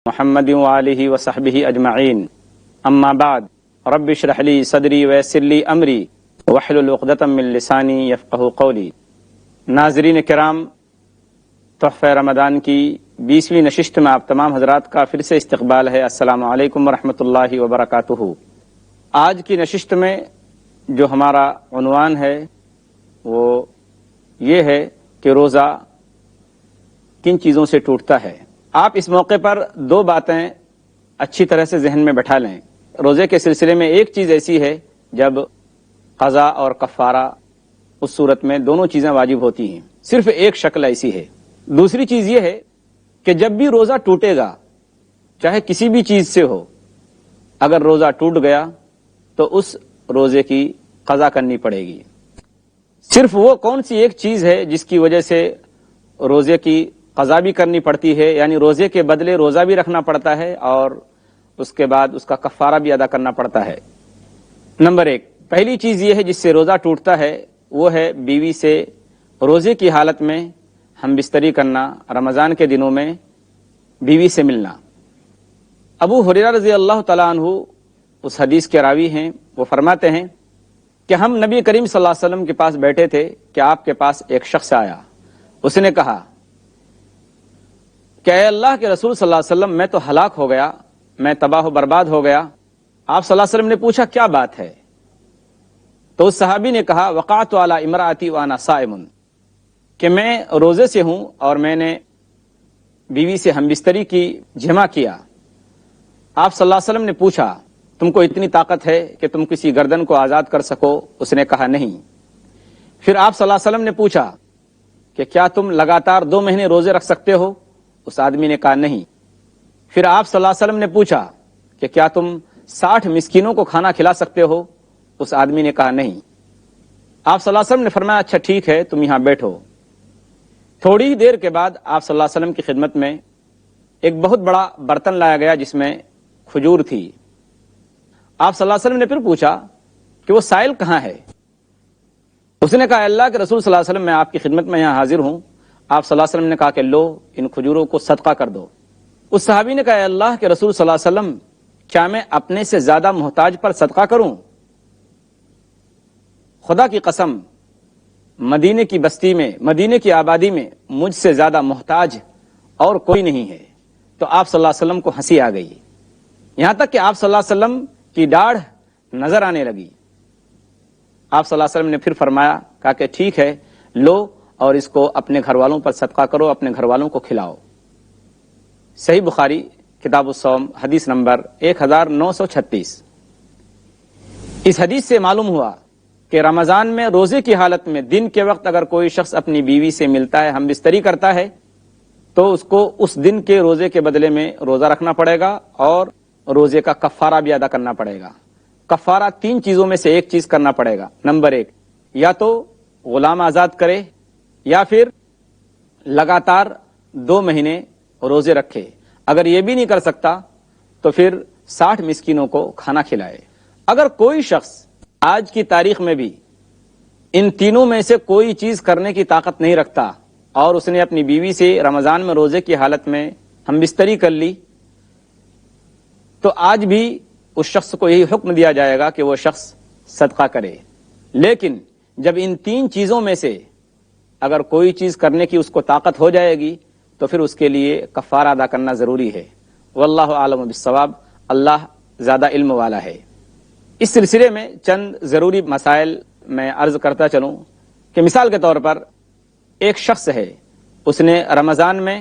محمد وآلہ وصحبہ اجمعین اما بعد رب اشرح لی صدری ویسر لی امری واحلل عقدۃ من لسانی یفقہوا قولی۔ ناظرین کرام، تحفہ رمضان کی 20ویں نشست میں آپ تمام حضرات کا پھر سے استقبال ہے۔ السلام علیکم ورحمۃ اللہ وبرکاتہ۔ آج کی نشست میں جو ہمارا عنوان ہے وہ یہ ہے کہ روزہ کن چیزوں سے ٹوٹتا ہے۔ آپ اس موقع پر دو باتیں اچھی طرح سے ذہن میں بٹھا لیں۔ روزے کے سلسلے میں ایک چیز ایسی ہے جب قضا اور کفارہ، اس صورت میں دونوں چیزیں واجب ہوتی ہیں، صرف ایک شکل ایسی ہے۔ دوسری چیز یہ ہے کہ جب بھی روزہ ٹوٹے گا، چاہے کسی بھی چیز سے ہو، اگر روزہ ٹوٹ گیا تو اس روزے کی قضا کرنی پڑے گی۔ صرف وہ کون سی ایک چیز ہے جس کی وجہ سے روزے کی قضا بھی کرنی پڑتی ہے، یعنی روزے کے بدلے روزہ بھی رکھنا پڑتا ہے اور اس کے بعد اس کا کفارہ بھی ادا کرنا پڑتا ہے۔ نمبر ایک، پہلی چیز یہ ہے جس سے روزہ ٹوٹتا ہے، وہ ہے بیوی سے روزے کی حالت میں ہم بستری کرنا، رمضان کے دنوں میں بیوی سے ملنا۔ ابو ہریرہ رضی اللہ تعالیٰ عنہ اس حدیث کے راوی ہیں، وہ فرماتے ہیں کہ ہم نبی کریم صلی اللہ علیہ وسلم کے پاس بیٹھے تھے کہ آپ کے پاس ایک شخص آیا۔ اس نے کہا کہ اے اللہ کے رسول صلی اللہ علیہ وسلم، میں تو ہلاک ہو گیا، میں تباہ و برباد ہو گیا۔ آپ صلی اللہ علیہ وسلم نے پوچھا کیا بات ہے؟ تو اس صحابی نے کہا وقعت علی امراتی وانا صائم، کہ میں روزے سے ہوں اور میں نے بیوی سے ہمبستری کی جمع کیا۔ آپ صلی اللہ علیہ وسلم نے پوچھا تم کو اتنی طاقت ہے کہ تم کسی گردن کو آزاد کر سکو؟ اس نے کہا نہیں۔ پھر آپ صلی اللہ علیہ وسلم نے پوچھا کہ کیا تم لگاتار 2 مہینے روزے رکھ سکتے ہو؟ اس آدمی نے کہا نہیں۔ پھر آپ صلی اللہ علیہ وسلم نے پوچھا کہ کیا تم 60 مسکینوں کو کھانا کھلا سکتے ہو؟ اس آدمی نے کہا نہیں۔ آپ صلی اللہ علیہ وسلم نے فرمایا اچھا ٹھیک ہے، تم یہاں بیٹھو۔ تھوڑی ہی دیر کے بعد آپ صلی اللہ علیہ وسلم کی خدمت میں ایک بہت بڑا برتن لایا گیا جس میں کھجور تھی۔ آپ صلی اللہ علیہ وسلم نے پھر پوچھا کہ وہ سائل کہاں ہے؟ اس نے کہا اللہ کے رسول صلی اللہ علیہ وسلم، میں آپ کی خدمت میں یہاں حاضر ہوں۔ آپ صلی اللہ علیہ وسلم نے کہا کہ لو، ان کھجوروں کو صدقہ کر دو۔ اس صحابی نے کہا اے اللہ کے رسول صلی اللہ علیہ وسلم، کیا میں اپنے سے زیادہ محتاج پر صدقہ کروں؟ خدا کی قسم، مدینے کی بستی میں، مدینے کی آبادی میں مجھ سے زیادہ محتاج اور کوئی نہیں ہے۔ تو آپ صلی اللہ علیہ وسلم کو ہنسی آ گئی، یہاں تک کہ آپ صلی اللہ علیہ وسلم کی داڑھ نظر آنے لگی۔ آپ صلی اللہ علیہ وسلم نے پھر فرمایا، کہا کہ ٹھیک ہے، لو اور اس کو اپنے گھر والوں پر صدقہ کرو، اپنے گھر والوں کو کھلاؤ۔ صحیح بخاری کتاب الصوم حدیث نمبر 1936۔ اس حدیث سے معلوم ہوا کہ رمضان میں روزے کی حالت میں دن کے وقت اگر کوئی شخص اپنی بیوی سے ملتا ہے، ہم بستری کرتا ہے، تو اس کو اس دن کے روزے کے بدلے میں روزہ رکھنا پڑے گا اور روزے کا کفارہ بھی ادا کرنا پڑے گا۔ کفارہ 3 چیزوں میں سے ایک چیز کرنا پڑے گا۔ نمبر 1، یا تو غلام آزاد کرے یا پھر لگاتار 2 مہینے روزے رکھے۔ اگر یہ بھی نہیں کر سکتا تو پھر 60 مسکینوں کو کھانا کھلائے۔ اگر کوئی شخص آج کی تاریخ میں بھی ان تینوں میں سے کوئی چیز کرنے کی طاقت نہیں رکھتا اور اس نے اپنی بیوی سے رمضان میں روزے کی حالت میں ہم بستری کر لی، تو آج بھی اس شخص کو یہی حکم دیا جائے گا کہ وہ شخص صدقہ کرے۔ لیکن جب ان 3 چیزوں میں سے اگر کوئی چیز کرنے کی اس کو طاقت ہو جائے گی تو پھر اس کے لیے کفارہ ادا کرنا ضروری ہے۔ واللہ اعلم بالصواب، اللہ زیادہ علم والا ہے۔ اس سلسلے میں چند ضروری مسائل میں عرض کرتا چلوں کہ مثال کے طور پر ایک شخص ہے، اس نے رمضان میں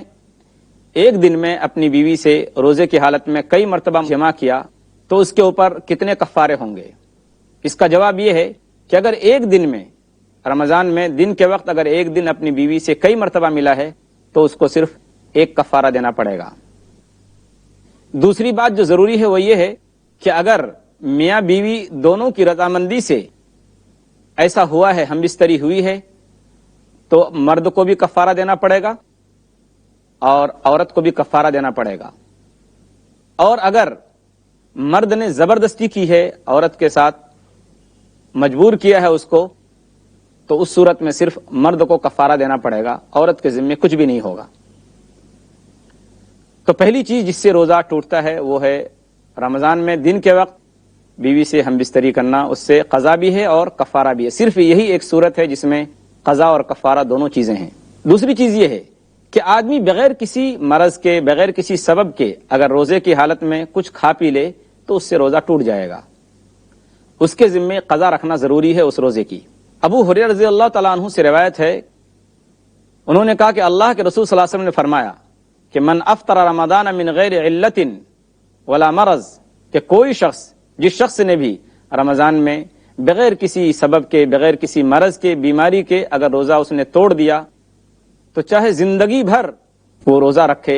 ایک دن میں اپنی بیوی سے روزے کی حالت میں کئی مرتبہ جمع کیا، تو اس کے اوپر کتنے کفارے ہوں گے؟ اس کا جواب یہ ہے کہ اگر ایک دن میں، رمضان میں دن کے وقت اگر ایک دن اپنی بیوی سے کئی مرتبہ ملا ہے تو اس کو صرف ایک کفارہ دینا پڑے گا۔ دوسری بات جو ضروری ہے وہ یہ ہے کہ اگر میاں بیوی دونوں کی رضامندی سے ایسا ہوا ہے، ہم بستری ہوئی ہے، تو مرد کو بھی کفارہ دینا پڑے گا اور عورت کو بھی کفارہ دینا پڑے گا۔ اور اگر مرد نے زبردستی کی ہے، عورت کے ساتھ مجبور کیا ہے اس کو، تو اس صورت میں صرف مرد کو کفارہ دینا پڑے گا، عورت کے ذمے کچھ بھی نہیں ہوگا۔ تو پہلی چیز جس سے روزہ ٹوٹتا ہے وہ ہے رمضان میں دن کے وقت بیوی سے ہم بستری کرنا، اس سے قضا بھی ہے اور کفارہ بھی ہے۔ صرف یہی ایک صورت ہے جس میں قضا اور کفارہ دونوں چیزیں ہیں۔ دوسری چیز یہ ہے کہ آدمی بغیر کسی مرض کے، بغیر کسی سبب کے اگر روزے کی حالت میں کچھ کھا پی لے تو اس سے روزہ ٹوٹ جائے گا، اس کے ذمے قضا رکھنا ضروری ہے اس روزے کی۔ ابو ہریرہ رضی اللہ تعالیٰ عنہ سے روایت ہے، انہوں نے کہا کہ اللہ کے رسول صلی اللہ علیہ وسلم نے فرمایا کہ من افطر رمضان من غیر علت ولا مرض، کہ کوئی شخص، جس شخص نے بھی رمضان میں بغیر کسی سبب کے، بغیر کسی مرض کے، بیماری کے اگر روزہ اس نے توڑ دیا تو چاہے زندگی بھر وہ روزہ رکھے،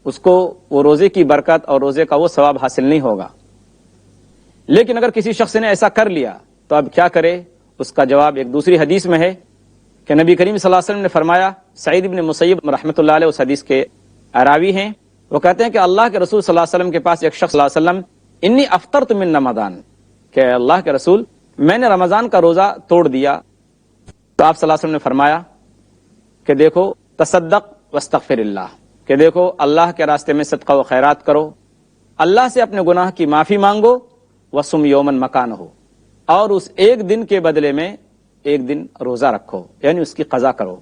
اس کو وہ روزے کی برکت اور روزے کا وہ ثواب حاصل نہیں ہوگا۔ لیکن اگر کسی شخص نے ایسا کر لیا تو اب کیا کرے؟ اس کا جواب ایک دوسری حدیث میں ہے کہ نبی کریم صلی اللہ علیہ وسلم نے فرمایا، سعید بن مسیب رحمۃ اللہ علیہ اس حدیث کے راوی ہیں، وہ کہتے ہیں کہ اللہ کے رسول صلی اللہ علیہ وسلم کے پاس ایک شخص صلی اللہ علیہ وسلم، انی افطرت من رمضان، کہ اللہ کے رسول میں نے رمضان کا روزہ توڑ دیا۔ تو آپ صلی اللہ علیہ وسلم نے فرمایا کہ دیکھو تصدق واستغفر اللہ، کہ دیکھو اللہ کے راستے میں صدقہ و خیرات کرو، اللہ سے اپنے گناہ کی معافی مانگو، وصم یومن مکانہ، اور اس ایک دن کے بدلے میں ایک دن روزہ رکھو، یعنی اس کی قضا کرو۔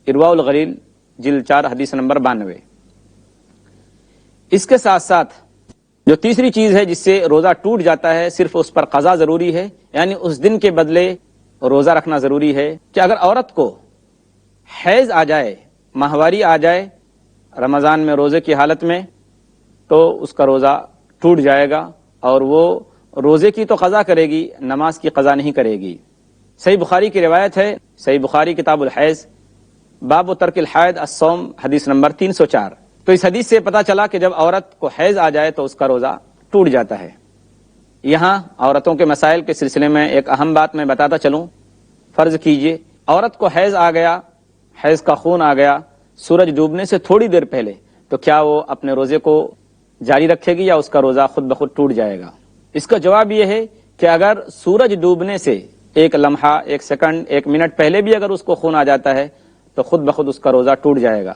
ارواء الغلیل جلد 4 حدیث نمبر 92۔ اس کے ساتھ ساتھ جو تیسری چیز ہے جس سے روزہ ٹوٹ جاتا ہے، صرف اس پر قضا ضروری ہے، یعنی اس دن کے بدلے روزہ رکھنا ضروری ہے، کہ اگر عورت کو حیض آ جائے، ماہواری آ جائے رمضان میں روزے کی حالت میں، تو اس کا روزہ ٹوٹ جائے گا اور وہ روزے کی تو قضا کرے گی، نماز کی قضا نہیں کرے گی۔ صحیح بخاری کی روایت ہے، صحیح بخاری کتاب الحیض، باب ترک الحید الصوم، حدیث نمبر 304۔ تو اس حدیث سے پتہ چلا کہ جب عورت کو حیض آ جائے تو اس کا روزہ ٹوٹ جاتا ہے۔ یہاں عورتوں کے مسائل کے سلسلے میں ایک اہم بات میں بتاتا چلوں۔ فرض کیجئے عورت کو حیض آ گیا، حیض کا خون آ گیا سورج ڈوبنے سے تھوڑی دیر پہلے، تو کیا وہ اپنے روزے کو جاری رکھے گی یا اس کا روزہ خود بخود ٹوٹ جائے گا؟ اس کا جواب یہ ہے کہ اگر سورج ڈوبنے سے ایک لمحہ، ایک سیکنڈ، ایک منٹ پہلے بھی اگر اس کو خون آ جاتا ہے تو خود بخود اس کا روزہ ٹوٹ جائے گا،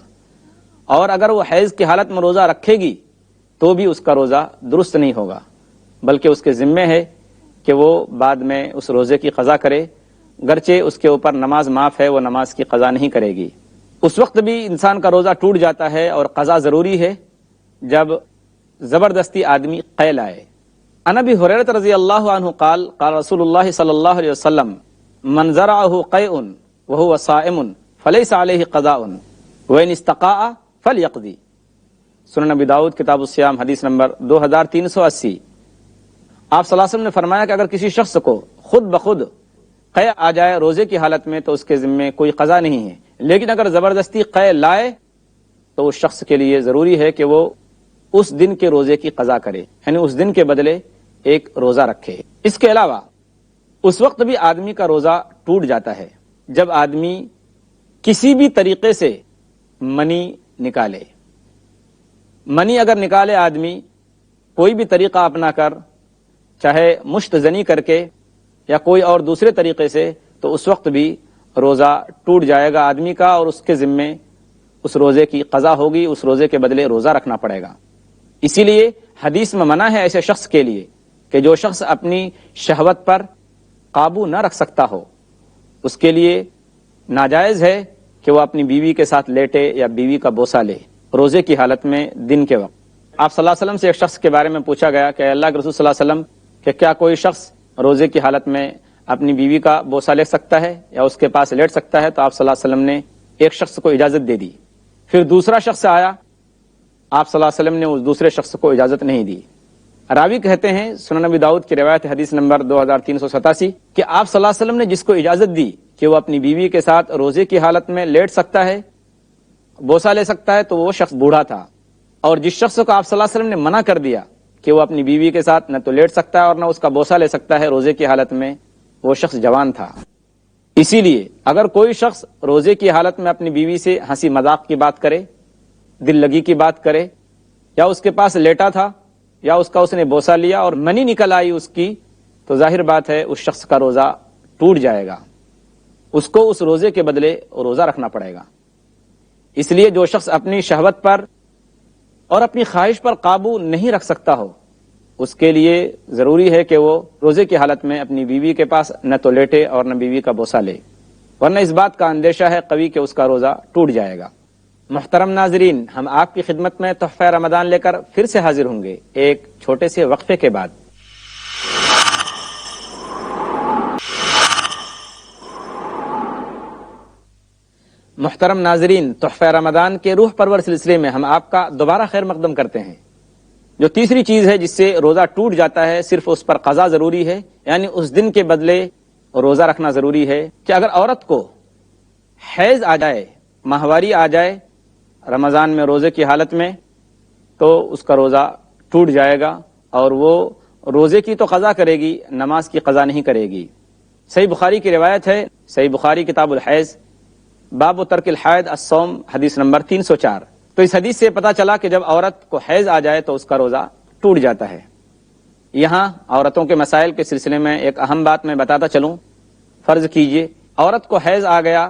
اور اگر وہ حیض کی حالت میں روزہ رکھے گی تو بھی اس کا روزہ درست نہیں ہوگا، بلکہ اس کے ذمے ہے کہ وہ بعد میں اس روزے کی قضا کرے، گرچہ اس کے اوپر نماز معاف ہے، وہ نماز کی قضا نہیں کرے گی۔ اس وقت بھی انسان کا روزہ ٹوٹ جاتا ہے اور قضا ضروری ہے جب زبردستی آدمی قے لائے۔ عن ابی ہریرہ رضی اللہ عنہ قال قال رسول اللہ صلی اللہ علیہ وسلم من زرعه قیء وهو صائم فلیس علیہ قضاء وان استقاء فلیقضی۔ سنن ابی داؤد کتاب الصیام حدیث نمبر 2380۔ آپ صلی اللہ علیہ وسلم نے فرمایا کہ اگر کسی شخص کو خود بخود قے آ جائے روزے کی حالت میں تو اس کے ذمے کوئی قضا نہیں ہے، لیکن اگر زبردستی قے لائے تو اس شخص کے لیے ضروری ہے کہ وہ اس دن کے روزے کی قضا کرے، یعنی اس دن کے بدلے ایک روزہ رکھے۔ اس کے علاوہ اس وقت بھی آدمی کا روزہ ٹوٹ جاتا ہے جب آدمی کسی بھی طریقے سے منی نکالے۔ منی اگر نکالے آدمی کوئی بھی طریقہ اپنا کر، چاہے مشت زنی کر کے یا کوئی اور دوسرے طریقے سے، تو اس وقت بھی روزہ ٹوٹ جائے گا آدمی کا اور اس کے ذمے اس روزے کی قضا ہوگی، اس روزے کے بدلے روزہ رکھنا پڑے گا۔ اسی لیے حدیث میں منع ہے ایسے شخص کے لیے کہ جو شخص اپنی شہوت پر قابو نہ رکھ سکتا ہو، اس کے لیے ناجائز ہے کہ وہ اپنی بیوی کے ساتھ لیٹے یا بیوی کا بوسہ لے روزے کی حالت میں دن کے وقت۔ آپ صلی اللہ علیہ وسلم سے ایک شخص کے بارے میں پوچھا گیا کہ اللہ کے رسول صلی اللہ علیہ وسلم کہ کیا کوئی شخص روزے کی حالت میں اپنی بیوی کا بوسہ لے سکتا ہے یا اس کے پاس لیٹ سکتا ہے؟ تو آپ صلی اللہ علیہ وسلم نے ایک شخص کو اجازت دے دی۔ پھر دوسرا شخص آیا، آپ صلی اللہ علیہ وسلم نے اس دوسرے شخص کو اجازت نہیں دی۔ راوی کہتے ہیں، سنن ابی داؤد کی روایت حدیث نمبر 2387، کہ آپ صلی اللہ علیہ وسلم نے جس کو اجازت دی کہ وہ اپنی بیوی کے ساتھ روزے کی حالت میں لیٹ سکتا ہے، بوسہ لے سکتا ہے، تو وہ شخص بوڑھا تھا، اور جس شخص کو آپ صلی اللہ علیہ وسلم نے منع کر دیا کہ وہ اپنی بیوی کے ساتھ نہ تو لیٹ سکتا ہے اور نہ اس کا بوسہ لے سکتا ہے روزے کی حالت میں، وہ شخص جوان تھا۔ اسی لیے اگر کوئی شخص روزے کی حالت میں اپنی بیوی سے ہنسی مذاق کی بات کرے، دل لگی کی بات کرے، یا اس کے پاس لیٹا تھا یا اس نے بوسہ لیا اور منی نکل آئی اس کی، تو ظاہر بات ہے اس شخص کا روزہ ٹوٹ جائے گا، اس کو اس روزے کے بدلے روزہ رکھنا پڑے گا۔ اس لیے جو شخص اپنی شہوت پر اور اپنی خواہش پر قابو نہیں رکھ سکتا ہو، اس کے لیے ضروری ہے کہ وہ روزے کی حالت میں اپنی بیوی کے پاس نہ تو لیٹے اور نہ بیوی کا بوسہ لے، ورنہ اس بات کا اندیشہ ہے قوی کہ اس کا روزہ ٹوٹ جائے گا۔ محترم ناظرین، ہم آپ کی خدمت میں تحفہ رمضان لے کر پھر سے حاضر ہوں گے ایک چھوٹے سے وقفے کے بعد۔ محترم ناظرین، تحفہ رمضان کے روح پرور سلسلے میں ہم آپ کا دوبارہ خیر مقدم کرتے ہیں۔ جو تیسری چیز ہے جس سے روزہ ٹوٹ جاتا ہے، صرف اس پر قضا ضروری ہے، یعنی اس دن کے بدلے روزہ رکھنا ضروری ہے کہ اگر عورت کو حیض آ جائے، ماہواری آ جائے رمضان میں روزے کی حالت میں، تو اس کا روزہ ٹوٹ جائے گا اور وہ روزے کی تو قضا کرے گی، نماز کی قضا نہیں کرے گی۔ صحیح بخاری کی روایت ہے، صحیح بخاری کتاب الحیض، باب ترک الحید الصوم، حدیث نمبر 304۔ تو اس حدیث سے پتا چلا کہ جب عورت کو حیض آ جائے تو اس کا روزہ ٹوٹ جاتا ہے۔ یہاں عورتوں کے مسائل کے سلسلے میں ایک اہم بات میں بتاتا چلوں۔ فرض کیجئے عورت کو حیض آ گیا،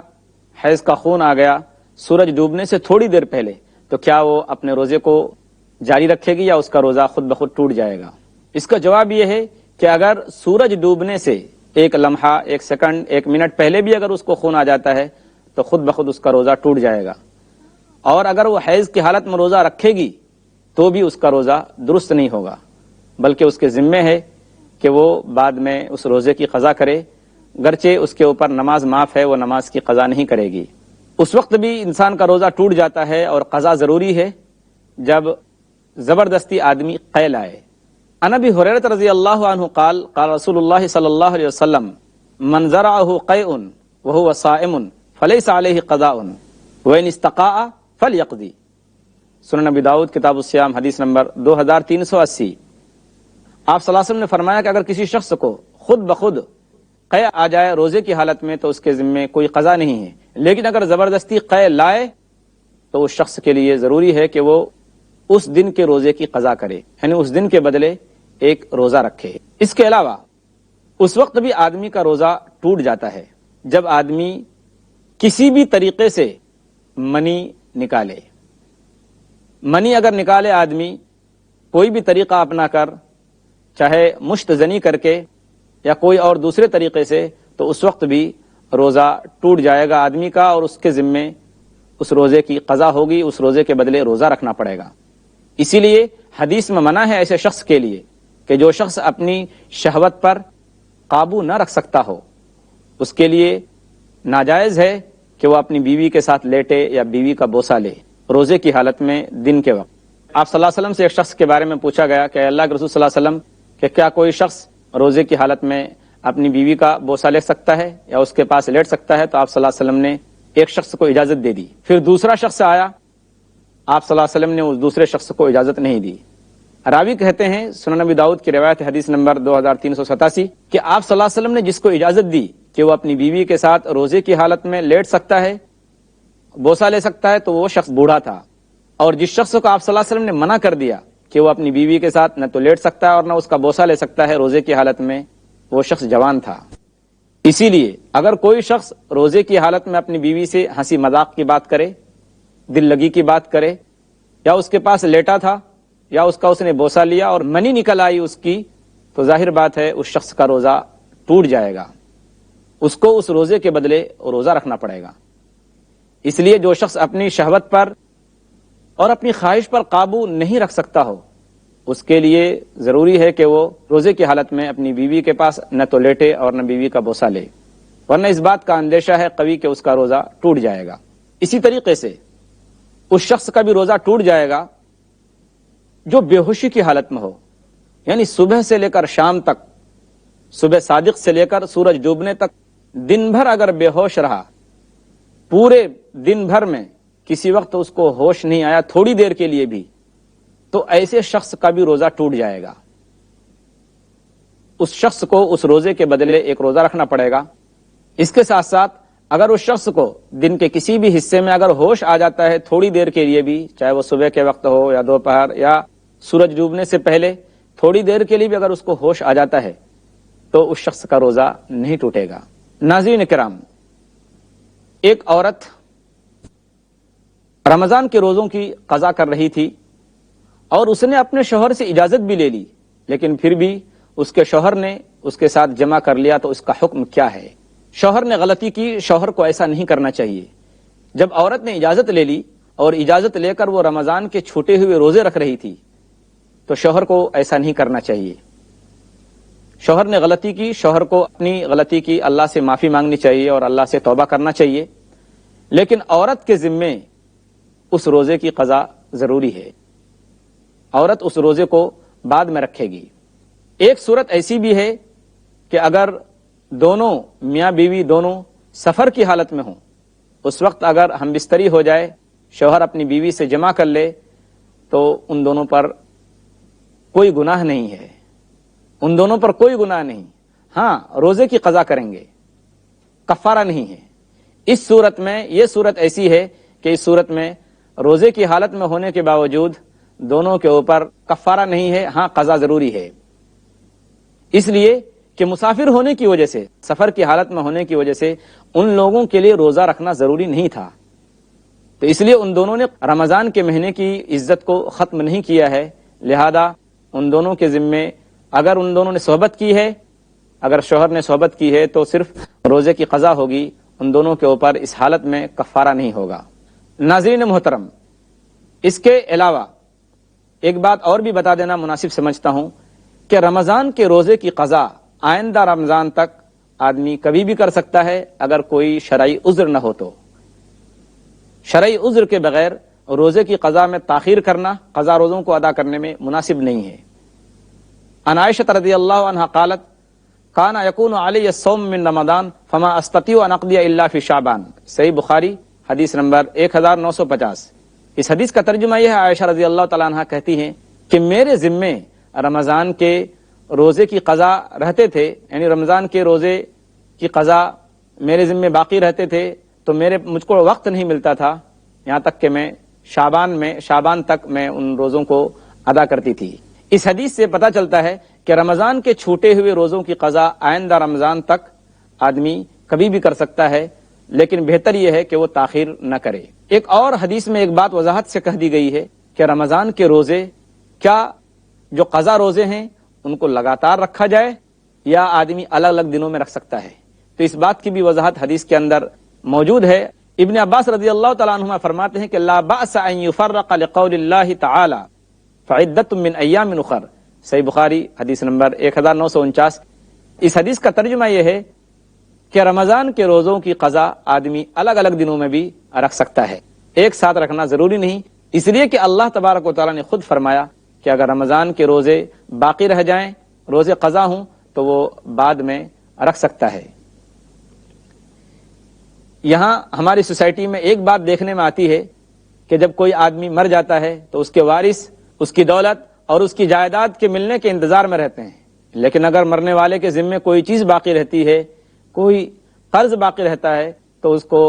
حیض کا خون آ گیا سورج ڈوبنے سے تھوڑی دیر پہلے، تو کیا وہ اپنے روزے کو جاری رکھے گی یا اس کا روزہ خود بخود ٹوٹ جائے گا؟ اس کا جواب یہ ہے کہ اگر سورج ڈوبنے سے ایک لمحہ، ایک سیکنڈ، ایک منٹ پہلے بھی اگر اس کو خون آ جاتا ہے تو خود بخود اس کا روزہ ٹوٹ جائے گا، اور اگر وہ حیض کی حالت میں روزہ رکھے گی تو بھی اس کا روزہ درست نہیں ہوگا، بلکہ اس کے ذمے ہے کہ وہ بعد میں اس روزے کی قضا کرے، گرچہ اس کے اوپر نماز معاف ہے، وہ نماز کی قضا نہیں کرے گی۔ اس وقت بھی انسان کا روزہ ٹوٹ جاتا ہے اور قضا ضروری ہے جب زبردستی آدمی قے لائے۔ عن ابی ہریرہ رضی اللہ عنہ قال قال رسول اللہ صلی اللہ علیہ وسلم من زرعه قیء وهو صائم فلیس علیہ قضاء وان استقاء فلیقضی۔ سنن ابی داؤد کتاب الصیام، حدیث نمبر 2380۔ آپ صلی اللہ علیہ وسلم نے فرمایا کہ اگر کسی شخص کو خود بخود قے آ جائے روزے کی حالت میں تو اس کے ذمے کوئی قضا نہیں ہے، لیکن اگر زبردستی قے لائے تو اس شخص کے لیے ضروری ہے کہ وہ اس دن کے روزے کی قضا کرے، یعنی اس دن کے بدلے ایک روزہ رکھے۔ اس کے علاوہ اس وقت بھی آدمی کا روزہ ٹوٹ جاتا ہے جب آدمی کسی بھی طریقے سے منی نکالے۔ منی اگر نکالے آدمی کوئی بھی طریقہ اپنا کر، چاہے مشت زنی کر کے یا کوئی اور دوسرے طریقے سے، تو اس وقت بھی روزہ ٹوٹ جائے گا آدمی کا اور اس کے ذمے اس روزے کی قضا ہوگی، اس روزے کے بدلے روزہ رکھنا پڑے گا۔ اسی لیے حدیث میں منع ہے ایسے شخص کے لیے کہ جو شخص اپنی شہوت پر قابو نہ رکھ سکتا ہو، اس کے لیے ناجائز ہے کہ وہ اپنی بیوی کے ساتھ لیٹے یا بیوی کا بوسہ لے روزے کی حالت میں دن کے وقت۔ آپ صلی اللہ علیہ وسلم سے ایک شخص کے بارے میں پوچھا گیا کہ اللہ کے رسول صلی اللہ علیہ وسلم کہ کیا کوئی شخص روزے کی حالت میں اپنی بیوی کا بوسہ لے سکتا ہے یا اس کے پاس لیٹ سکتا ہے؟ تو آپ صلی اللہ علیہ وسلم نے ایک شخص کو اجازت دے دی۔ پھر دوسرا شخص آیا، آپ صلی اللہ علیہ وسلم نے اس دوسرے شخص کو اجازت نہیں دی۔ راوی کہتے ہیں، سنن ابی داؤد کی روایت حدیث نمبر 2387، کہ آپ صلی اللہ علیہ وسلم نے جس کو اجازت دی کہ وہ اپنی بیوی کے ساتھ روزے کی حالت میں لیٹ سکتا ہے، بوسہ لے سکتا ہے، تو وہ شخص بوڑھا تھا، اور جس شخص کو آپ صلی اللہ علیہ وسلم نے منع کر دیا کہ وہ اپنی بیوی کے ساتھ نہ تو لیٹ سکتا ہے اور نہ اس کا بوسہ لے سکتا ہے روزے کی حالت میں، وہ شخص جوان تھا۔ اسی لیے اگر کوئی شخص روزے کی حالت میں اپنی بیوی سے ہنسی مذاق کی بات کرے، دل لگی کی بات کرے، یا اس کے پاس لیٹا تھا یا اس نے بوسہ لیا اور منی نکل آئی اس کی، تو ظاہر بات ہے اس شخص کا روزہ ٹوٹ جائے گا، اس کو اس روزے کے بدلے روزہ رکھنا پڑے گا۔ اس لیے جو شخص اپنی شہوت پر اور اپنی خواہش پر قابو نہیں رکھ سکتا ہو، اس کے لیے ضروری ہے کہ وہ روزے کی حالت میں اپنی بیوی کے پاس نہ تو لیٹے اور نہ بیوی کا بوسہ لے، ورنہ اس بات کا اندیشہ ہے قوی کہ اس کا روزہ ٹوٹ جائے گا۔ اسی طریقے سے اس شخص کا بھی روزہ ٹوٹ جائے گا جو بے ہوشی کی حالت میں ہو، یعنی صبح سے لے کر شام تک، صبح صادق سے لے کر سورج ڈوبنے تک دن بھر اگر بے ہوش رہا، پورے دن بھر میں کسی وقت اس کو ہوش نہیں آیا تھوڑی دیر کے لیے بھی، تو ایسے شخص کا بھی روزہ ٹوٹ جائے گا۔ اس شخص کو اس روزے کے بدلے ایک روزہ رکھنا پڑے گا۔ اس کے ساتھ ساتھ اگر اس شخص کو دن کے کسی بھی حصے میں اگر ہوش آ جاتا ہے تھوڑی دیر کے لیے بھی، چاہے وہ صبح کے وقت ہو یا دوپہر یا سورج ڈوبنے سے پہلے، تھوڑی دیر کے لیے بھی اگر اس کو ہوش آ جاتا ہے تو اس شخص کا روزہ نہیں ٹوٹے گا۔ ناظرین کرام، ایک عورت رمضان کے روزوں کی قضا کر رہی تھی، اور اس نے اپنے شوہر سے اجازت بھی لے لی، لیکن پھر بھی اس کے شوہر نے اس کے ساتھ جمع کر لیا، تو اس کا حکم کیا ہے؟ شوہر نے غلطی کی، شوہر کو ایسا نہیں کرنا چاہیے۔ جب عورت نے اجازت لے لی اور اجازت لے کر وہ رمضان کے چھوٹے ہوئے روزے رکھ رہی تھی، تو شوہر کو ایسا نہیں کرنا چاہیے۔ شوہر نے غلطی کی، شوہر کو اپنی غلطی کی اللہ سے معافی مانگنی چاہیے اور اللہ سے توبہ کرنا چاہیے، لیکن عورت کے ذمے اس روزے کی قضا ضروری ہے۔ عورت اس روزے کو بعد میں رکھے گی۔ ایک صورت ایسی بھی ہے کہ اگر دونوں میاں بیوی دونوں سفر کی حالت میں ہوں، اس وقت اگر ہم بستری ہو جائے، شوہر اپنی بیوی سے جمع کر لے، تو ان دونوں پر کوئی گناہ نہیں ہے، ان دونوں پر کوئی گناہ نہیں۔ ہاں، روزے کی قضا کریں گے، کفارہ نہیں ہے۔ اس صورت میں، یہ صورت ایسی ہے کہ اس صورت میں روزے کی حالت میں ہونے کے باوجود دونوں کے اوپر کفارہ نہیں ہے، ہاں قضا ضروری ہے۔ اس لیے کہ مسافر ہونے کی وجہ سے، سفر کی حالت میں ہونے کی وجہ سے ان لوگوں کے لیے روزہ رکھنا ضروری نہیں تھا، تو اس لیے ان دونوں نے رمضان کے مہینے کی عزت کو ختم نہیں کیا ہے۔ لہذا ان دونوں کے ذمے، اگر ان دونوں نے صحبت کی ہے، اگر شوہر نے صحبت کی ہے، تو صرف روزے کی قضا ہوگی، ان دونوں کے اوپر اس حالت میں کفارہ نہیں ہوگا۔ ناظرین محترم، اس کے علاوہ ایک بات اور بھی بتا دینا مناسب سمجھتا ہوں کہ رمضان کے روزے کی قضا آئندہ رمضان تک آدمی کبھی بھی کر سکتا ہے، اگر کوئی شرعی عذر نہ ہو تو۔ شرعی عذر کے بغیر روزے کی قضا میں تاخیر کرنا قضا روزوں کو ادا کرنے میں مناسب نہیں ہے۔ عن عائشہ رضی اللہ عنہا قالت کان یکون علی الصوم من رمضان فما استطیع ان اقضی الا فی شعبان، صحیح بخاری حدیث نمبر 1950۔ اس حدیث کا ترجمہ یہ ہے، عائشہ رضی اللہ تعالیٰ عنہ کہتی ہیں کہ میرے ذمے رمضان کے روزے کی قضا رہتے تھے، یعنی رمضان کے روزے کی قضا میرے ذمے باقی رہتے تھے، تو مجھ کو وقت نہیں ملتا تھا، یہاں تک کہ میں شعبان تک میں ان روزوں کو ادا کرتی تھی۔ اس حدیث سے پتہ چلتا ہے کہ رمضان کے چھوٹے ہوئے روزوں کی قضا آئندہ رمضان تک آدمی کبھی بھی کر سکتا ہے، لیکن بہتر یہ ہے کہ وہ تاخیر نہ کرے۔ ایک اور حدیث میں ایک بات وضاحت سے کہہ دی گئی ہے کہ رمضان کے روزے، کیا جو قضا روزے ہیں ان کو لگاتار رکھا جائے یا آدمی الگ الگ دنوں میں رکھ سکتا ہے؟ تو اس بات کی بھی وضاحت حدیث کے اندر موجود ہے۔ ابن عباس رضی اللہ تعالیٰ عنہما فرماتے ہیں کہ لا بأس ان يفرق لقول اللہ تعالی فعدۃ من ایام اخر، صحیح بخاری حدیث نمبر 1949۔ اس حدیث کا ترجمہ یہ ہے کہ رمضان کے روزوں کی قضا آدمی الگ الگ دنوں میں بھی رکھ سکتا ہے، ایک ساتھ رکھنا ضروری نہیں، اس لیے کہ اللہ تبارک و تعالیٰ نے خود فرمایا کہ اگر رمضان کے روزے باقی رہ جائیں، روزے قضا ہوں، تو وہ بعد میں رکھ سکتا ہے۔ یہاں ہماری سوسائٹی میں ایک بات دیکھنے میں آتی ہے کہ جب کوئی آدمی مر جاتا ہے تو اس کے وارث اس کی دولت اور اس کی جائیداد کے ملنے کے انتظار میں رہتے ہیں، لیکن اگر مرنے والے کے ذمے کوئی چیز باقی رہتی ہے، کوئی قرض باقی رہتا ہے، تو اس کو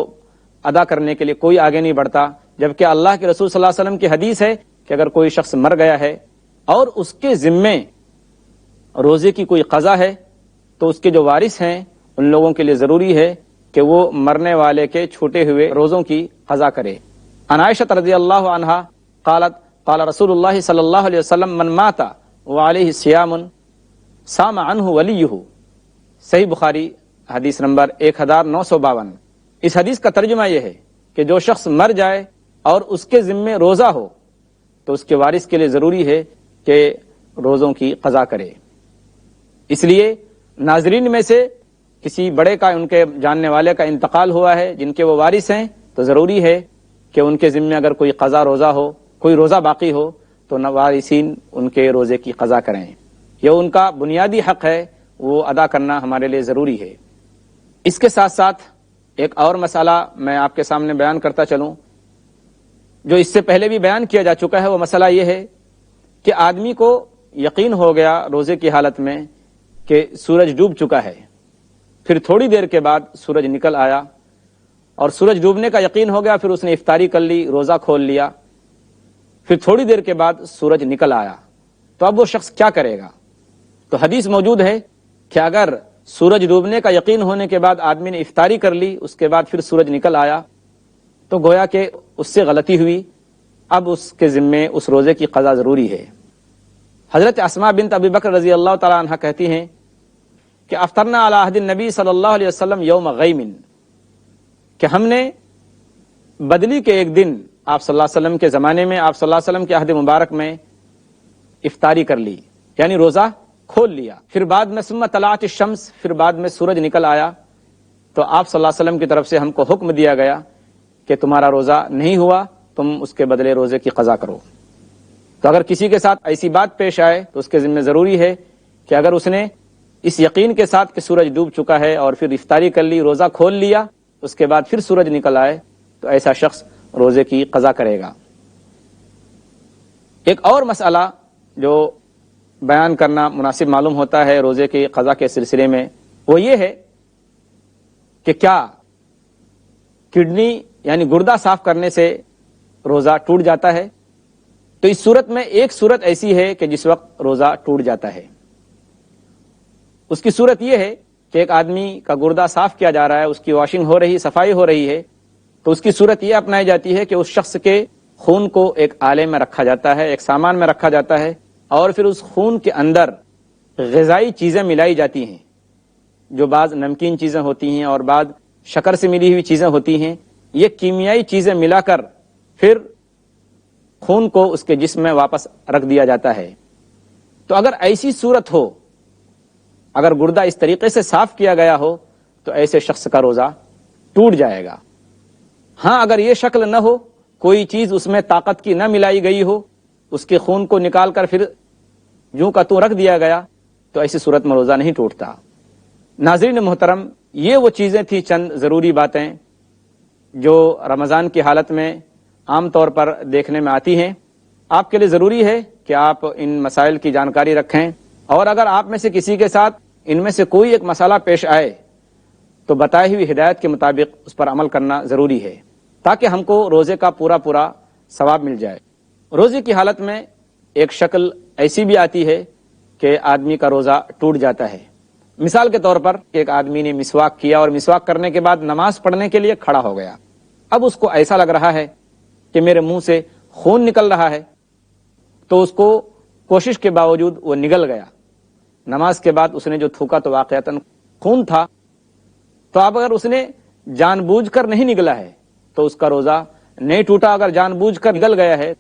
ادا کرنے کے لیے کوئی آگے نہیں بڑھتا، جبکہ اللہ کے رسول صلی اللہ علیہ وسلم کی حدیث ہے کہ اگر کوئی شخص مر گیا ہے اور اس کے ذمے روزے کی کوئی قضا ہے، تو اس کے جو وارث ہیں ان لوگوں کے لیے ضروری ہے کہ وہ مرنے والے کے چھوٹے ہوئے روزوں کی قضا کرے۔ عن عائشہ رضی اللہ عنہا قالت قال رسول اللہ صلی اللہ علیہ وسلم من مات وعلیہ صیام صام عنہ ولیہ، صحیح بخاری حدیث نمبر 1952۔ اس حدیث کا ترجمہ یہ ہے کہ جو شخص مر جائے اور اس کے ذمے روزہ ہو تو اس کے وارث کے لیے ضروری ہے کہ روزوں کی قضا کرے۔ اس لیے ناظرین میں سے کسی بڑے کا، ان کے جاننے والے کا انتقال ہوا ہے جن کے وہ وارث ہیں، تو ضروری ہے کہ ان کے ذمے اگر کوئی قضا روزہ ہو، کوئی روزہ باقی ہو، تو وارثین ان کے روزے کی قضا کریں۔ یہ ان کا بنیادی حق ہے، وہ ادا کرنا ہمارے لیے ضروری ہے۔ اس کے ساتھ ساتھ ایک اور مسئلہ میں آپ کے سامنے بیان کرتا چلوں، جو اس سے پہلے بھی بیان کیا جا چکا ہے۔ وہ مسئلہ یہ ہے کہ آدمی کو یقین ہو گیا روزے کی حالت میں کہ سورج ڈوب چکا ہے، پھر تھوڑی دیر کے بعد سورج نکل آیا، اور سورج ڈوبنے کا یقین ہو گیا، پھر اس نے افطاری کر لی، روزہ کھول لیا، پھر تھوڑی دیر کے بعد سورج نکل آیا، تو اب وہ شخص کیا کرے گا؟ تو حدیث موجود ہے کہ اگر سورج ڈوبنے کا یقین ہونے کے بعد آدمی نے افطاری کر لی، اس کے بعد پھر سورج نکل آیا، تو گویا کہ اس سے غلطی ہوئی، اب اس کے ذمے اس روزے کی قضا ضروری ہے۔ حضرت اسماء بنت ابی بکر رضی اللہ تعالی عنہ کہتی ہیں کہ افطرنا علی عہد النبی صلی اللہ علیہ وسلم یوم غیم، کہ ہم نے بدلی کے ایک دن آپ صلی اللہ علیہ وسلم کے زمانے میں، آپ صلی اللہ علیہ وسلم کے عہد مبارک میں افطاری کر لی، یعنی روزہ کھول لیا۔ پھر بعد میں ثم طلعت الشمس، پھر بعد میں سورج نکل آیا، تو آپ صلی اللہ علیہ وسلم کی طرف سے ہم کو حکم دیا گیا کہ تمہارا روزہ نہیں ہوا، تم اس کے بدلے روزے کی قضا کرو۔ تو اگر کسی کے ساتھ ایسی بات پیش آئے تو اس کے ذمہ ضروری ہے کہ اگر اس نے اس یقین کے ساتھ کہ سورج ڈوب چکا ہے اور پھر افطاری کر لی، روزہ کھول لیا، اس کے بعد پھر سورج نکل آئے، تو ایسا شخص روزے کی قضا کرے گا۔ ایک اور مسئلہ جو بیان کرنا مناسب معلوم ہوتا ہے روزے کی قضا کے سلسلے میں، وہ یہ ہے کہ کیا کڈنی یعنی گردہ صاف کرنے سے روزہ ٹوٹ جاتا ہے؟ تو اس صورت میں ایک صورت ایسی ہے کہ جس وقت روزہ ٹوٹ جاتا ہے۔ اس کی صورت یہ ہے کہ ایک آدمی کا گردہ صاف کیا جا رہا ہے، اس کی واشنگ ہو رہی، صفائی ہو رہی ہے، تو اس کی صورت یہ اپنائی جاتی ہے کہ اس شخص کے خون کو ایک آلے میں رکھا جاتا ہے، ایک سامان میں رکھا جاتا ہے، اور پھر اس خون کے اندر غذائی چیزیں ملائی جاتی ہیں، جو بعض نمکین چیزیں ہوتی ہیں اور بعض شکر سے ملی ہوئی چیزیں ہوتی ہیں۔ یہ کیمیائی چیزیں ملا کر پھر خون کو اس کے جسم میں واپس رکھ دیا جاتا ہے۔ تو اگر ایسی صورت ہو، اگر گردہ اس طریقے سے صاف کیا گیا ہو، تو ایسے شخص کا روزہ ٹوٹ جائے گا۔ ہاں، اگر یہ شکل نہ ہو، کوئی چیز اس میں طاقت کی نہ ملائی گئی ہو، اس کے خون کو نکال کر پھر یوں کا توں رکھ دیا گیا، تو ایسی صورت میں روزہ نہیں ٹوٹتا۔ ناظرین محترم، یہ وہ چیزیں تھیں، چند ضروری باتیں جو رمضان کی حالت میں عام طور پر دیکھنے میں آتی ہیں۔ آپ کے لیے ضروری ہے کہ آپ ان مسائل کی جانکاری رکھیں، اور اگر آپ میں سے کسی کے ساتھ ان میں سے کوئی ایک مسئلہ پیش آئے تو بتائی ہوئی ہدایت کے مطابق اس پر عمل کرنا ضروری ہے، تاکہ ہم کو روزے کا پورا ثواب مل جائے۔ روزے کی حالت میں ایک شکل ایسی بھی آتی ہے کہ آدمی کا روزہ ٹوٹ جاتا ہے۔ مثال کے طور پر ایک آدمی نے مسواک کیا اور مسواک کرنے کے بعد نماز پڑھنے کے لیے کھڑا ہو گیا۔ اب اس کو ایسا لگ رہا ہے کہ میرے منہ سے خون نکل رہا ہے، تو اس کو کوشش کے باوجود وہ نگل گیا۔ نماز کے بعد اس نے جو تھوکا تو واقعتاً خون تھا، تو اب اگر اس نے جان بوجھ کر نہیں نگلا ہے تو اس کا روزہ نہیں ٹوٹا، اگر جان بوجھ کر نگل گیا ہے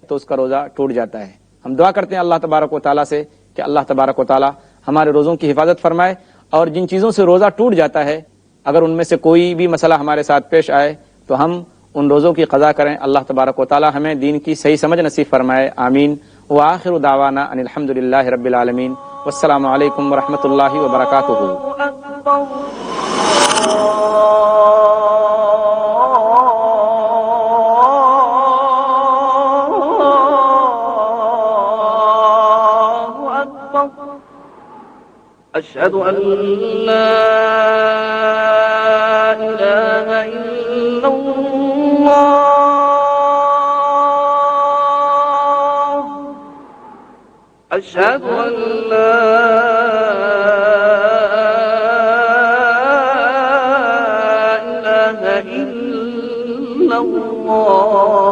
تو اس کا روزہ ٹوٹ جاتا ہے۔ ہم دعا کرتے ہیں اللہ تبارک و تعالیٰ سے کہ اللہ تبارک و تعالیٰ ہمارے روزوں کی حفاظت فرمائے، اور جن چیزوں سے روزہ ٹوٹ جاتا ہے اگر ان میں سے کوئی بھی مسئلہ ہمارے ساتھ پیش آئے تو ہم ان روزوں کی قضا کریں۔ اللہ تبارک و تعالیٰ ہمیں دین کی صحیح سمجھ نصیب فرمائے، آمین۔ وآخر دعوانا ان الحمدللہ رب العالمین، والسلام علیکم ورحمۃ اللہ وبرکاتہ۔ أشهد أن لا إله إلا الله أشهد أن لا إله إلا الله